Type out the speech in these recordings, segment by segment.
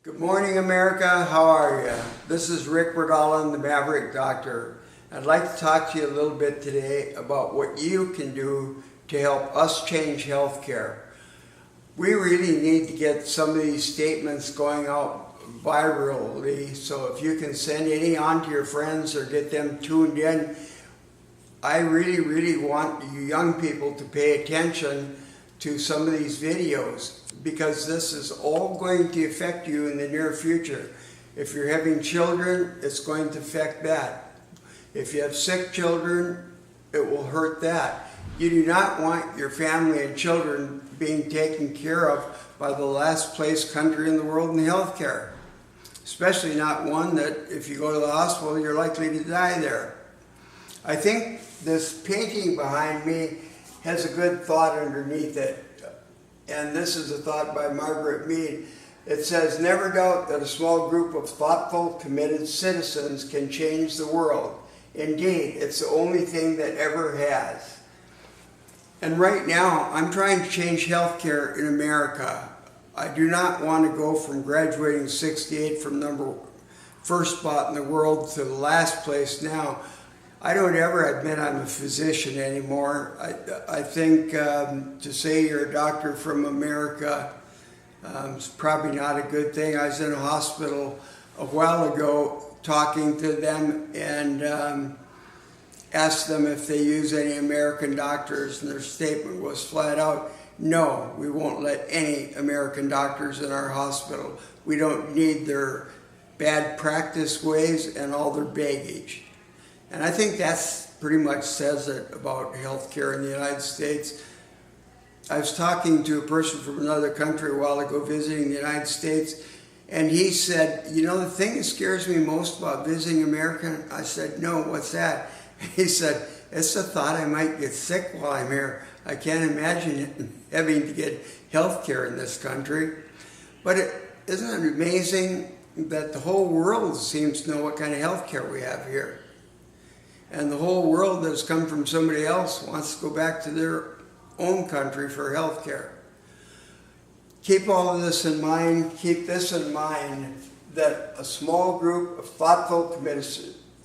Good morning, America. How are you? This is Redalen, the Maverick Doctor. I'd like to talk to you a little bit today about what you can do to help us change healthcare. We really need to get some of these statements going out virally, so if you can send any on to your friends or get them tuned in, I really want you young people to pay attention to some of these videos, because this is all going to affect you in the near future. If you're having children, it's going to affect that. If you have sick children, it will hurt that. You do not want your family and children being taken care of by the last place country in the world in healthcare. Especially not one that if you go to the hospital, you're likely to die there. I think this painting behind me has a good thought underneath it. And this is a thought by Margaret Mead. It says, "Never doubt that a small group of thoughtful, committed citizens can change the world. Indeed, it's the only thing that ever has." And right now, I'm trying to change healthcare in America. I do not want to go from graduating 68 from first spot in the world to the last place now. I don't ever admit I'm a physician anymore. I think to say you're a doctor from America is probably not a good thing. I was in a hospital a while ago talking to them and asked them if they use any American doctors, and their statement was flat out, "No, we won't let any American doctors in our hospital. We don't need their bad practice ways and all their baggage." And I think that's pretty much says it about healthcare in the United States. I was talking to a person from another country a while ago visiting the United States, and he said, "You know, the thing that scares me most about visiting America?" I said, "No, what's that?" He said, "It's the thought I might get sick while I'm here. I can't imagine having to get healthcare in this country." But isn't it amazing that the whole world seems to know what kind of healthcare we have here? And the whole world that has come from somebody else wants to go back to their own country for health care. Keep all of this in mind. Keep this in mind, that a small group of thoughtful,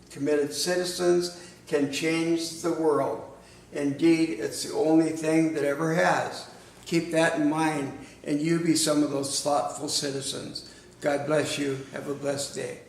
committed citizens can change the world. Indeed, it's the only thing that ever has. Keep that in mind, and you be some of those thoughtful citizens. God bless you. Have a blessed day.